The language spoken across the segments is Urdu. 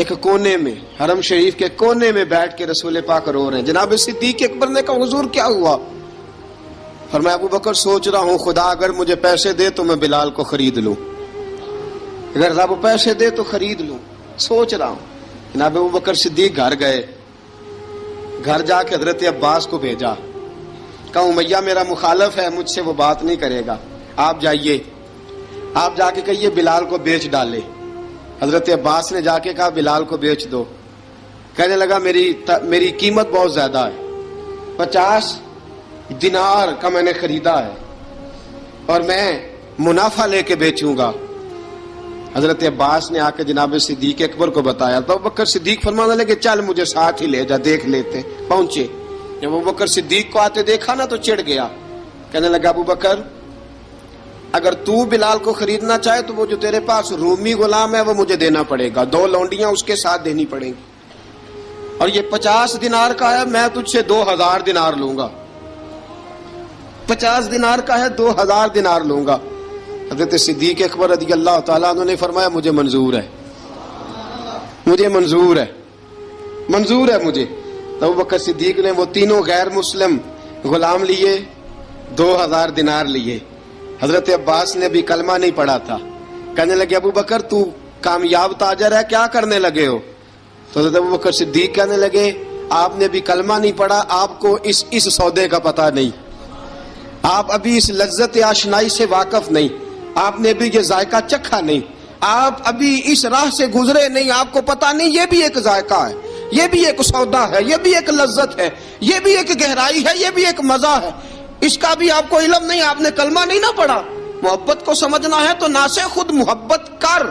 ایک کونے میں، حرم شریف کے کونے میں بیٹھ کے رسول پاک رو رہے ہیں۔ جناب صدیق اکبر نے کہا حضور کیا ہوا؟ فرمایا ابو بکر سوچ رہا ہوں خدا اگر مجھے پیسے دے تو میں بلال کو خرید لوں، اگر رب پیسے دے تو خرید لوں، سوچ رہا ہوں۔ جناب ابو بکر صدیق گھر گئے، گھر جا کے حضرت عباس کو بھیجا، کہا امیہ میرا مخالف ہے، مجھ سے وہ بات نہیں کرے گا، آپ جائیے، آپ جا کے کہیے بلال کو بیچ ڈالے۔ حضرت عباس نے جا کے کہا بلال کو بیچ دو۔ کہنے لگا میری قیمت بہت زیادہ ہے، 50 دینار کا میں نے خریدا ہے اور میں منافع لے کے بیچوں گا۔ حضرت عباس نے آ کے جناب صدیق اکبر کو بتایا تو ابو بکر صدیق فرمانے لگے چل مجھے ساتھ ہی لے جا، دیکھ لیتے۔ پہنچے، جب ابو بکر صدیق کو آتے دیکھا نا تو چڑ گیا، کہنے لگا ابو بکر اگر تو بلال کو خریدنا چاہے تو وہ جو تیرے پاس رومی غلام ہے وہ مجھے دینا پڑے گا، 2 لونڈیاں اس کے ساتھ دینی پڑیں گی، اور یہ 50 دینار کا ہے، میں تجھ سے 2000 دینار لوں گا، 50 دینار کا ہے 2000 دینار لوں گا۔ حضرت صدیق اکبر رضی اللہ تعالیٰ عنہ نے فرمایا مجھے منظور ہے، مجھے منظور ہے، منظور ہے مجھے۔ تو ابو بکر صدیق نے وہ تینوں غیر مسلم غلام لیے، 2000 دینار لیے۔ حضرت عباس نے بھی کلمہ نہیں پڑھا تھا، کہنے لگے ابو بکر تو کامیاب تاجر ہے، کیا کرنے لگے ہو؟ تو حضرت ابو بکر صدیق کہنے لگے آپ نے بھی کلمہ نہیں پڑھا، آپ کو اس سودے کا پتہ نہیں، آپ ابھی اس لذت آشنائی سے واقف نہیں، آپ نے بھی یہ ذائقہ چکھا نہیں، آپ ابھی اس راہ سے گزرے نہیں، آپ کو پتہ نہیں یہ بھی ایک ذائقہ ہے، یہ بھی ایک سودا ہے، یہ بھی ایک لذت ہے، یہ بھی ایک گہرائی ہے، یہ بھی ایک مزہ ہے، اس کا بھی آپ کو علم نہیں، آپ نے کلمہ نہیں نہ پڑھا۔ محبت کو سمجھنا ہے تو نہ سے خود محبت کر،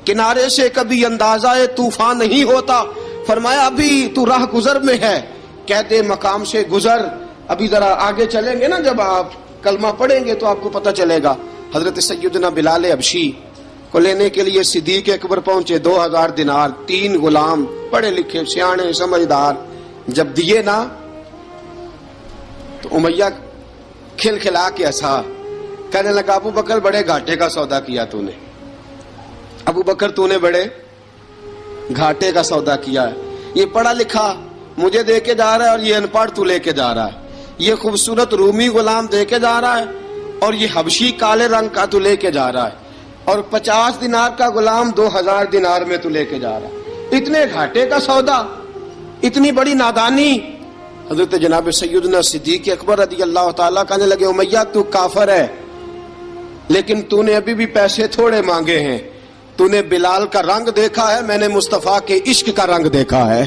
کنارے سے کبھی اندازہ طوفان نہیں ہوتا۔ فرمایا ابھی تو راہ گزر میں ہے، کہتے مقام سے گزر، ابھی ذرا آگے چلیں گے نا، جب آپ کلمہ پڑھیں گے تو آپ کو پتہ چلے گا۔ حضرت سیدنا بلال حبشی کو لینے کے لیے صدیق اکبر پہنچے، 2000 دینار، 3 غلام پڑھے لکھے سیانے سمجھدار، جب دیے نا تو امیہ کھل کھلا کے ہنسا، کہنے لگا ابو بکر بڑے گھاٹے کا سودا کیا تو نے، ابو بکر تو نے بڑے گھاٹے کا سودا کیا ہے، یہ پڑھا لکھا مجھے دے کے جا رہا ہے اور یہ ان پڑھ تو لے کے جا رہا ہے، یہ خوبصورت رومی غلام دے کے جا رہا ہے اور یہ حبشی کالے رنگ کا تو لے کے جا رہا ہے، اور 50 دینار کا غلام 2000 دینار میں تو لے کے جا رہا ہے، اتنے گھاٹے کا سودا، اتنی بڑی نادانی۔ حضرت جناب سیدنا صدیق اکبر رضی اللہ تعالیٰ کہنے لگے امیہ تو کافر ہے، لیکن تو نے ابھی بھی پیسے تھوڑے مانگے ہیں، تو نے بلال کا رنگ دیکھا ہے، میں نے مصطفیٰ کے عشق کا رنگ دیکھا ہے۔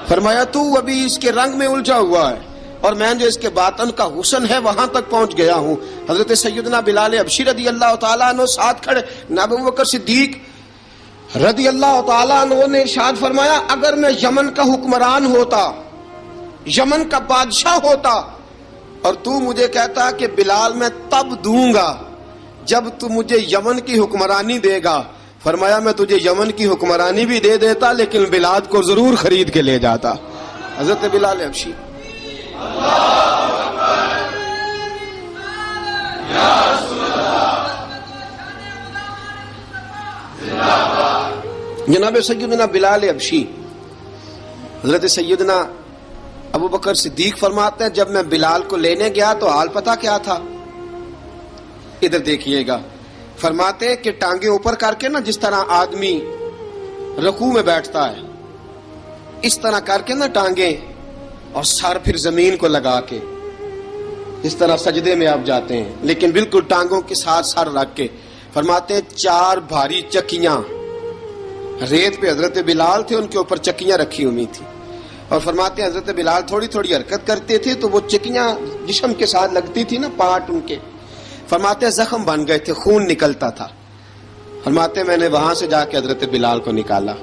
فرمایا تو ابھی اس کے رنگ میں الجھا ہوا ہے اور میں جو اس کے باطن کا حسن ہے وہاں تک پہنچ گیا ہوں۔ حضرت سیدنا بلال حبشی رضی اللہ تعالیٰ عنہ ساتھ کھڑے، جناب ابو بکر صدیق رضی اللہ تعالیٰ عنہ نے ارشاد فرمایا اگر میں یمن کا حکمران ہوتا، یمن کا بادشاہ ہوتا، اور تو مجھے کہتا کہ بلال میں تب دوں گا جب تو مجھے یمن کی حکمرانی دے گا، فرمایا میں تجھے یمن کی حکمرانی بھی دے دیتا لیکن بلال کو ضرور خرید کے لے جاتا۔ حضرت بلال حبشی جناب سیدنا بلال حبشی، حضرت سیدنا ابو بکر صدیق فرماتے ہیں جب میں بلال کو لینے گیا تو حال پتہ کیا تھا؟ ادھر دیکھیے گا، فرماتے ہیں کہ ٹانگیں اوپر کر کے نا جس طرح آدمی رکوع میں بیٹھتا ہے اس طرح کر کے نا ٹانگیں، اور سر پھر زمین کو لگا کے اس طرح سجدے میں آپ جاتے ہیں، لیکن بالکل ٹانگوں کے ساتھ سر رکھ کے۔ فرماتے ہیں 4 بھاری چکیاں ریت پہ حضرت بلال تھے، ان کے اوپر چکیاں رکھی ہوئی تھی، اور فرماتے ہیں حضرت بلال تھوڑی تھوڑی حرکت کرتے تھے تو وہ چکیاں جسم کے ساتھ لگتی تھی نا، پارٹ ان کے، فرماتے ہیں زخم بن گئے تھے، خون نکلتا تھا۔ فرماتے ہیں میں نے وہاں سے جا کے حضرت بلال کو نکالا،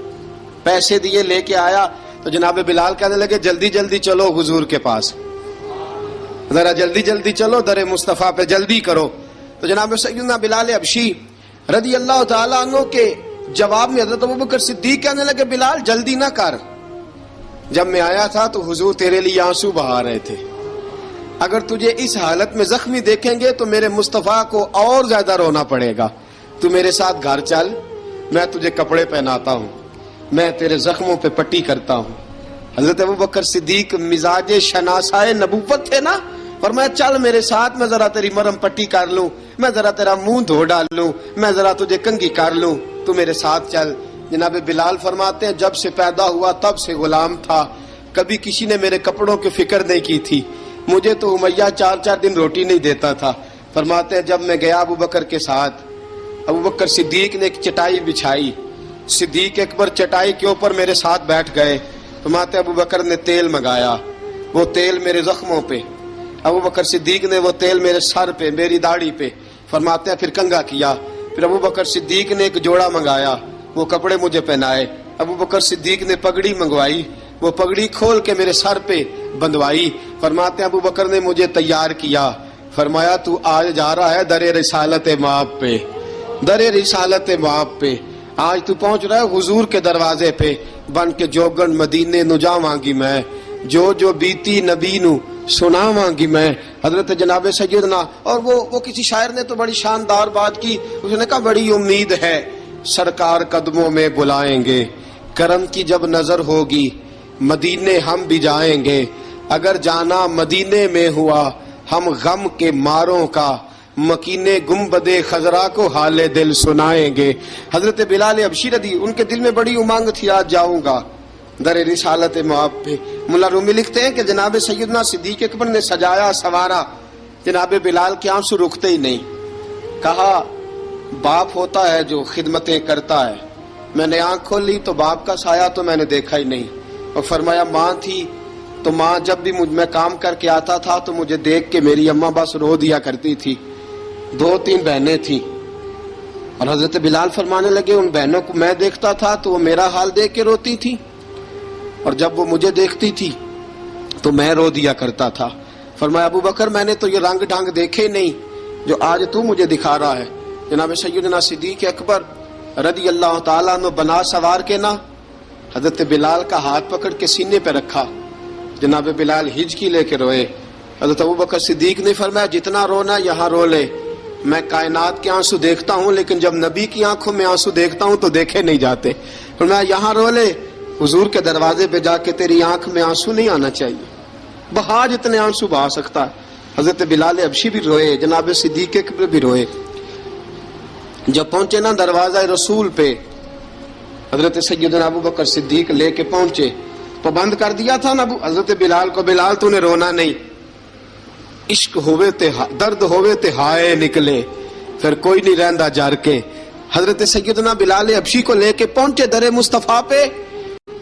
پیسے دیے، لے کے آیا تو جناب بلال کہنے لگے جلدی جلدی چلو حضور کے پاس، ذرا جلدی جلدی چلو، در مصطفیٰ پہ جلدی کرو۔ تو جناب سیدنا بلال حبشی رضی اللہ تعالیٰ عنہ کے جواب میں حضرت ابوبکر صدیق کہنے لگے بلال جلدی نہ کر، جب میں آیا تھا تو حضور تیرے لیے آنسو بہا رہے تھے، اگر تجھے اس حالت میں زخمی دیکھیں گے تو میرے مصطفیٰ کو اور زیادہ رونا پڑے گا، تو میرے ساتھ گھر چل، میں تجھے کپڑے پہناتا ہوں۔ میں تیرے زخموں پہ پٹی کرتا ہوں. حضرت ابوبکر صدیق مزاج شناسائے نبوت تھے نا. فرمایا چل میرے ساتھ، میں ذرا تیری مرہم پٹی کر لوں، میں ذرا تیرا منہ دھو ڈال لوں، میں ذرا تجھے کنگھی کر لوں، تو میرے ساتھ چل. جناب بلال فرماتے ہیں جب سے پیدا ہوا تب سے غلام تھا، کبھی کسی نے میرے کپڑوں کی فکر نہیں کی تھی. مجھے تو امیہ 4 دن روٹی نہیں دیتا تھا. فرماتے ہیں جب میں گیا ابوبکر کے ساتھ، ابوبکر صدیق نے ایک چٹائی بچھائی، صدیق اکبر چٹائی کے اوپر میرے ساتھ بیٹھ گئے. فرماتے ابوبکر نے تیل منگایا، وہ تیل میرے زخموں پہ، ابوبکر صدیق نے وہ تیل میرے سر پہ، میری داڑھی پہ. فرماتے ہیں پھر کنگھا کیا. پھر ابوبکر صدیق نے ایک جوڑا منگایا، وہ کپڑے مجھے پہنائے. ابوبکر صدیق نے پگڑی منگوائی، وہ پگڑی کھول کے میرے سر پہ بندھوائی. فرماتے ہیں ابوبکر نے مجھے تیار کیا. فرمایا تو آج جا رہا ہے در رسالت مآب پہ، در رسالت مآب پہ. آج تو پہنچ رہا ہے حضور کے دروازے پہ. بن کے جوگن مدینے نو جاواں گی میں، جو بیتی نبی نو سناواں گی میں. حضرت جناب سیدنا، اور وہ کسی شاعر نے تو بڑی شاندار بات کی. اس نے کہا بڑی امید ہے سرکار قدموں میں بلائیں گے، کرم کی جب نظر ہوگی مدینے ہم بھی جائیں گے. اگر جانا مدینے میں ہوا ہم غم کے ماروں کا، مکینے گنبد خضرا کو حال دل سنائیں گے. حضرت بلال حبشی رضی، ان کے دل میں بڑی امنگ تھی آج جاؤں گا در رسالت مآب پہ. ملا رومی لکھتے ہیں کہ جناب سیدنا صدیق اکبر نے سجایا سوارا، جناب بلال کے آنسو رکتے ہی نہیں. کہا باپ ہوتا ہے جو خدمتیں کرتا ہے. میں نے آنکھ کھول لی تو باپ کا سایہ تو میں نے دیکھا ہی نہیں. اور فرمایا ماں تھی تو ماں جب بھی میں کام کر کے آتا تھا تو مجھے دیکھ کے میری اماں بس رو دیا کرتی تھی. 2-3 بہنیں تھیں، اور حضرت بلال فرمانے لگے ان بہنوں کو میں دیکھتا تھا تو وہ میرا حال دیکھ کے روتی تھی، اور جب وہ مجھے دیکھتی تھی تو میں رو دیا کرتا تھا. فرمایا ابوبکر میں نے تو یہ رنگ ڈھنگ دیکھے نہیں جو آج تو مجھے دکھا رہا ہے. جناب سیدنا صدیق اکبر رضی اللہ تعالیٰ عنہ بنا سوار کے نا حضرت بلال کا ہاتھ پکڑ کے سینے پہ رکھا. جناب بلال ہجکی لے کے روئے. حضرت ابوبکر صدیق نے فرمایا جتنا رونا یہاں رو لے، میں کائنات کے آنسو دیکھتا ہوں لیکن جب نبی کی آنکھوں میں آنسو دیکھتا ہوں تو دیکھے نہیں جاتے. فرمایا یہاں رو لے، حضور کے دروازے پہ جا کے تیری آنکھ میں آنسو نہیں آنا چاہیے، بہا جتنے آنسو بہا سکتا ہے. حضرت بلال حبشی بھی روئے، جناب صدیق اکبر بھی روئے. جب پہنچے نا دروازہ رسول پہ، حضرت سیدنا ابوبکر صدیق لے کے پہنچے تو بند کر دیا تھا نا حضرت بلال کو، بلال تو نے رونا نہیں، عشق ہوئے تے درد ہوئے تے ہائے نکلے، پھر کوئی نہیں رہندا جر کے. حضرت سیدنا بلال حبشی کو لے کے پہنچے در مصطفیٰ پہ.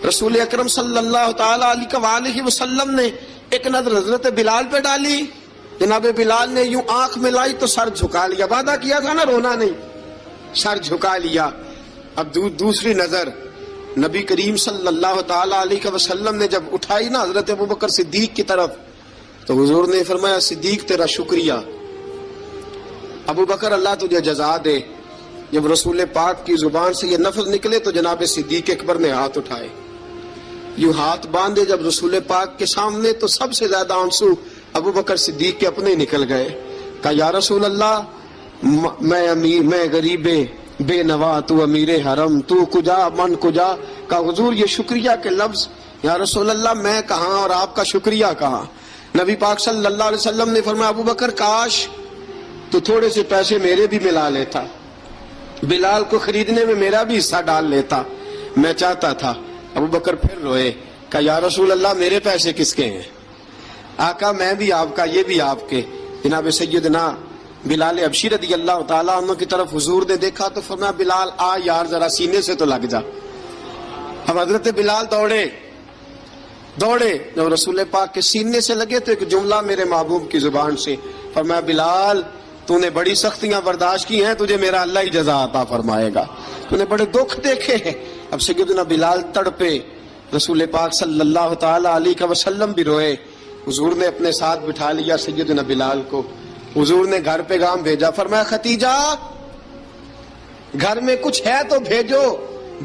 رسول اکرم صلی اللہ تعالی علیہ وسلم نے ایک نظر حضرت بلال پہ ڈالی. جناب بلال نے یوں آنکھ ملائی تو سر جھکا لیا، وعدہ کیا تھا نا رونا نہیں، سر جھکا لیا. اب دوسری نظر نبی کریم صلی اللہ تعالی علیہ وسلم نے جب اٹھائی نا حضرت ابوبکر صدیق کی طرف تو حضور نے فرمایا صدیق تیرا شکریہ، ابوبکر اللہ تجھے جزا دے. جب رسول پاک کی زبان سے یہ لفظ نکلے تو جناب صدیق اکبر نے ہاتھ اٹھائے، یوں ہاتھ باندھے جب رسول پاک کے سامنے تو سب سے زیادہ آنسو ابوبکر صدیق کے اپنے نکل گئے. کہا یا رسول اللہ میں غریب بے نوا، تو امیر حرم، تو کجا من کجا. کہا حضور یہ شکریہ کے لفظ، یا رسول اللہ میں کہاں اور آپ کا شکریہ کہاں. نبی پاک صلی اللہ علیہ وسلم نے فرمایا ابوبکر کاش تو تھوڑے سے پیسے میرے بھی ملا لیتا، بلال کو خریدنے میں میرا بھی حصہ ڈال لیتا، میں چاہتا تھا. ابوبکر پھر روئے. کہا یا رسول اللہ میرے پیسے کس کے ہیں؟ آقا میں بھی آپ کا، یہ بھی آپ کے. جناب سیدنا بلال حبشی رضی اللہ تعالیٰ عنہ کی طرف حضور نے دیکھا تو فرمایا بلال آ یار ذرا سینے سے تو لگ جا. اب حضرت بلال دوڑے. جب رسول پاک کے سینے سے لگے تو ایک جملہ میرے محبوب کی زبان سے فرمایا بلال تو نے بڑی سختیاں برداشت کی ہیں، تجھے میرا اللہ ہی جزا عطا فرمائے گا، تو نے بڑے دکھ دیکھے ہیں. اب سیدنا بلال تڑپے، رسول پاک صلی اللہ تعالی علیہ وسلم بھی روئے. حضور نے اپنے ساتھ بٹھا لیا سیدنا بلال کو. حضور نے گھر پیغام بھیجا، فرمایا ختیجہ گھر میں کچھ ہے تو بھیجو،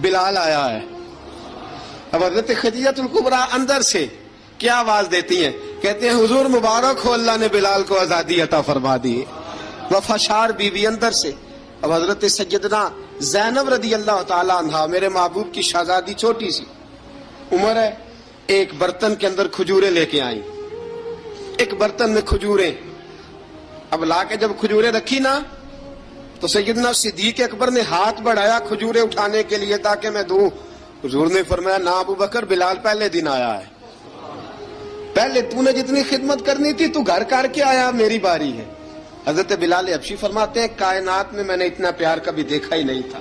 بلال آیا ہے. اب حضرت خدیجہ الکبریٰ اندر سے کیا آواز دیتی ہیں؟ کہتے ہیں حضور مبارک ہو، اللہ نے بلال کو آزادی عطا فرما دی. وفاشار بیوی اندر سے اب حضرت سیدنا زینب رضی اللہ تعالی عنہا میرے محبوب کی شہزادی چھوٹی سی عمر ہے، ایک برتن کے اندر کھجوریں لے کے آئیں، ایک برتن میں کھجوریں، اب لا کے جب کھجوریں رکھی نا تو سیدنا صدیق اکبر نے ہاتھ بڑھایا کھجوریں اٹھانے کے لیے تاکہ میں دوں، حضور نے فرمایا نہ ابو بکر، بلال پہلے دن آیا ہے، پہلے تو نے جتنی خدمت کرنی تھی تو گھر کر کے آیا، میری باری ہے۔ حضرت بلال حبشی فرماتے ہیں کائنات میں میں نے اتنا پیار کبھی دیکھا ہی نہیں تھا،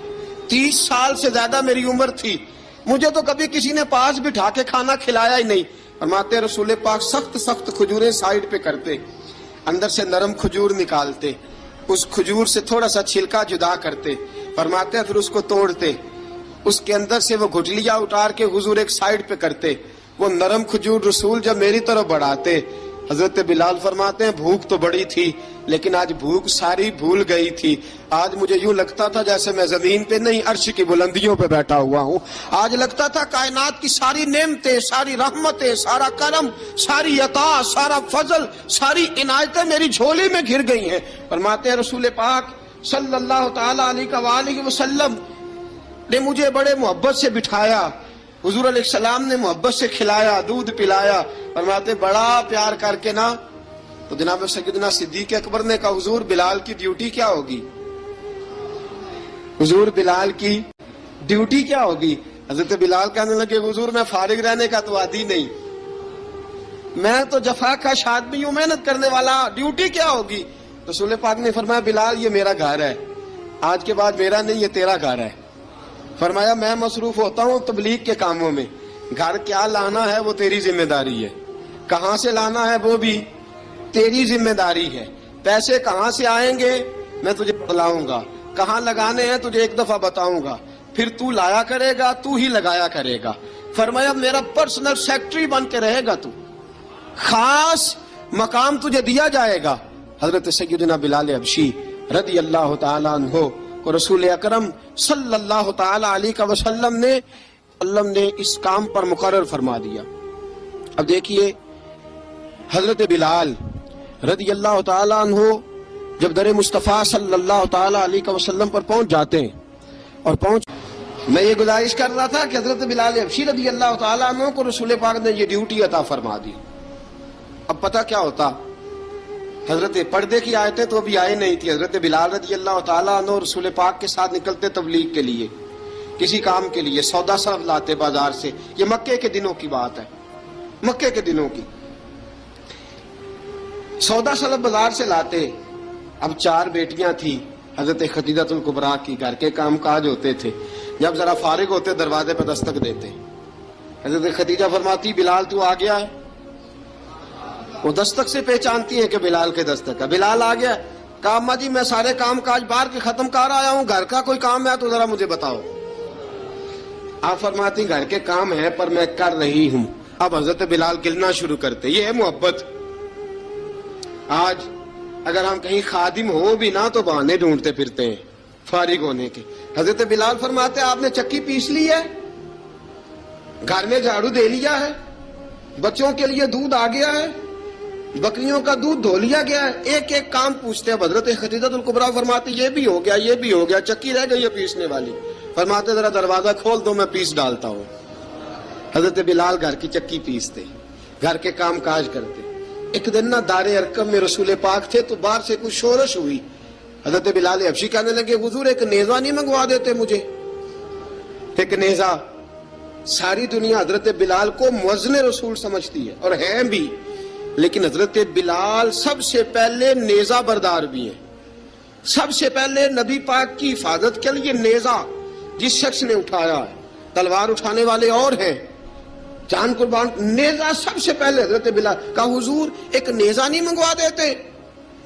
30 سال سے زیادہ میری عمر تھی، مجھے تو کبھی کسی نے پاس بٹھا کے کھانا کھلایا ہی نہیں۔ فرماتے رسول پاک سخت سخت کھجوریں سائیڈ پہ کرتے، اندر سے نرم کھجور نکالتے، اس کھجور سے تھوڑا سا چھلکا جدا کرتے، فرماتے پھر اس کو توڑتے، اس کے اندر سے وہ گھٹلیاں اتار کے حضور ایک سائیڈ پہ کرتے، وہ نرم کھجور رسول جب میری طرف بڑھاتے، حضرت بلال فرماتے ہیں بھوک تو بڑی تھی لیکن آج بھوک ساری بھول گئی تھی، آج مجھے یوں لگتا تھا جیسے میں زمین پہ نہیں عرش کی بلندیوں پہ بیٹھا ہوا ہوں، آج لگتا تھا کائنات کی ساری نعمتیں، ساری رحمتیں، سارا کرم، ساری عطا، سارا فضل، ساری عنایتیں میری جھولی میں گر گئی ہیں۔ فرماتے ہیں رسول پاک صلی اللہ تعالی علیہ وآلہ وسلم نے مجھے بڑے محبت سے بٹھایا، حضور علیہ السلام نے محبت سے کھلایا، دودھ پلایا، فرماتے بڑا پیار کر کے نا تو جناب سیدنا صدیق اکبر نے کہا حضور بلال کی ڈیوٹی کیا ہوگی، حضور بلال کی ڈیوٹی کیا ہوگی؟ حضرت بلال کہنے لگے حضور میں فارغ رہنے کا تو عادی نہیں، میں تو جفا کش آدمی ہوں، محنت کرنے والا، ڈیوٹی کیا ہوگی؟ رسول پاک نے فرمایا بلال یہ میرا گھر ہے، آج کے بعد میرا نہیں یہ تیرا گھر ہے۔ فرمایا میں مصروف ہوتا ہوں تبلیغ کے کاموں میں، گھر کیا لانا ہے وہ تیری ذمہ داری ہے، کہاں سے لانا ہے وہ بھی تیری ذمہ داری ہے، پیسے کہاں سے آئیں گے میں تجھے بتلاؤں گا، کہاں لگانے ہیں تجھے ایک دفعہ بتاؤں گا، پھر تو لایا کرے گا، تو ہی لگایا کرے گا۔ فرمایا میرا پرسنل سیکٹری بن کے رہے گا، تو خاص مقام تجھے دیا جائے گا۔ حضرت سیدنا بلال حبشی رضی اللہ تعالیٰ عنہ کو رسول اکرم صلی اللہ تعالی علیہ وسلم نے اس کام پر مقرر فرما دیا۔ اب دیکھیے حضرت بلال رضی اللہ تعالیٰ عنہ جب در مصطفیٰ صلی اللہ تعالی علیہ وسلم پر پہنچ جاتے ہیں اور میں یہ گزارش کر رہا تھا کہ حضرت بلال حبشی رضی اللہ تعالیٰ عنہ کو رسول پاک نے یہ ڈیوٹی عطا فرما دی۔ اب پتہ کیا ہوتا، حضرت پردے کی آیتیں تو ابھی آئے نہیں تھی، حضرت بلال رضی اللہ تعالیٰ عنہ رسول پاک کے ساتھ نکلتے تبلیغ کے لیے، کسی کام کے لیے، سودا صرف لاتے بازار سے، یہ مکے کے دنوں کی بات ہے، مکے کے دنوں کی سودا صرف بازار سے لاتے۔ اب 4 بیٹیاں تھیں حضرت خدیجہ الکبریٰ کی، گھر کے کام کاج ہوتے تھے، جب ذرا فارغ ہوتے دروازے پہ دستک دیتے، حضرت خدیجہ فرماتی بلال تو آ گیا ہے، وہ دستک سے پہچانتی ہیں کہ بلال کے دستک ہے، بلال آ گیا، کہا اماں جی میں سارے کام کاج باہر کے ختم کر آیا ہوں، گھر کا کوئی کام ہے تو ذرا مجھے بتاؤ۔ آپ فرماتی گھر کے کام ہے پر میں کر رہی ہوں۔ اب حضرت بلال گلنا شروع کرتے، یہ ہے محبت۔ آج اگر ہم کہیں خادم ہو بھی نہ تو بہانے ڈھونڈتے پھرتے ہیں فارغ ہونے کے۔ حضرت بلال فرماتے آپ نے چکی پیس لی ہے، گھر میں جھاڑو دے لیا ہے، بچوں کے لیے دودھ آ گیا ہے، بکریوں کا دودھ دھو لیا گیا ہے، ایک ایک کام پوچھتے ہیں۔ حضرت خدیجہ الکبریٰ فرماتی یہ بھی ہو گیا، یہ بھی ہو گیا، چکی رہ گئی ہے پیسنے والی۔ فرماتے ذرا دروازہ کھول دو میں پیس ڈالتا ہوں۔ حضرت بلال گھر کی چکی پیستے، گھر کے کام کاج کرتے۔ ایک دن نہ دار ارقم میں رسول پاک تھے تو باہر سے کچھ شورش ہوئی، حضرت بلال حبشی کہنے لگے حضور ایک نیزہ نہیں منگوا دیتے مجھے؟ ایک نیزہ۔ ساری دنیا حضرت بلال کو مؤذن رسول سمجھتی ہے اور ہیں بھی، لیکن حضرت بلال سب سے پہلے نیزہ بردار بھی ہیں۔ سب سے پہلے نبی پاک کی حفاظت کے لیے نیزہ جس شخص نے اٹھایا ہے، تلوار اٹھانے والے اور ہیں، جان قربان، نیزہ سب سے پہلے حضرت بلال۔ کہا حضور ایک نیزہ نہیں منگوا دیتے؟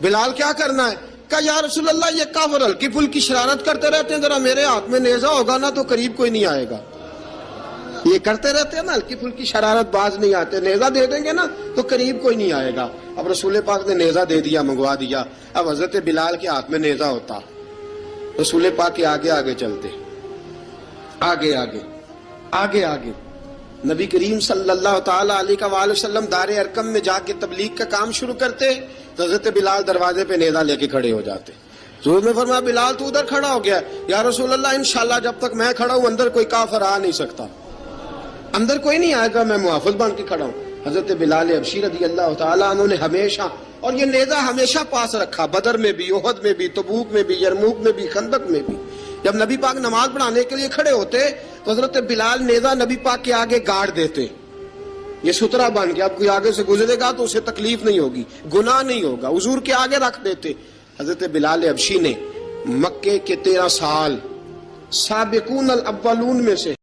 بلال کیا کرنا ہے؟ کہا یا رسول اللہ یہ کافر ہلکی پھلکی شرارت کرتے رہتے ہیں، ذرا میرے ہاتھ میں نیزہ ہوگا نا تو قریب کوئی نہیں آئے گا۔ یہ کرتے رہتے ہیں نا ہلکی پھلکی شرارت، باز نہیں آتے، نیزہ دے دیں گے نا تو قریب کوئی نہیں آئے گا۔ اب رسول پاک نے نیزہ دے دیا، منگوا دیا۔ اب حضرت بلال کے ہاتھ میں نیزہ ہوتا، رسول پاک کے آگے آگے چلتے، آگے آگے آگے آگے نبی کریم صلی اللہ تعالی علیہ وآلہ وسلم دار ارقم میں جا کے تبلیغ کا کام شروع کرتے تو حضرت بلال دروازے پہ نیزہ لے کے کھڑے ہو جاتے۔ حضور نے فرمایا بلال تو ادھر کھڑا ہو گیا. یا رسول اللہ انشاءاللہ جب تک میں کھڑا ہوں اندر کوئی کافر آ نہیں سکتا, اندر کوئی نہیں آئے گا, میں محافظ بن کے کھڑا ہوں. حضرت بلال حبشی رضی اللہ تعالیٰ عنہ نے ہمیشہ, اور یہ نیزہ ہمیشہ پاس رکھا, بدر میں بھی, احد میں بھی, تبوک میں بھی, یرموک میں بھی, خندق میں بھی. جب نبی پاک نماز پڑھانے کے لیے کھڑے ہوتے تو حضرت بلال نیزہ نبی پاک کے آگے گاڑ دیتے, یہ سترا بن کے اب کوئی آگے سے گزرے گا تو اسے تکلیف نہیں ہوگی, گناہ نہیں ہوگا, حضور کے آگے رکھ دیتے. حضرت بلال حبشی نے مکے کے 13 سال سابقون الاولون میں سے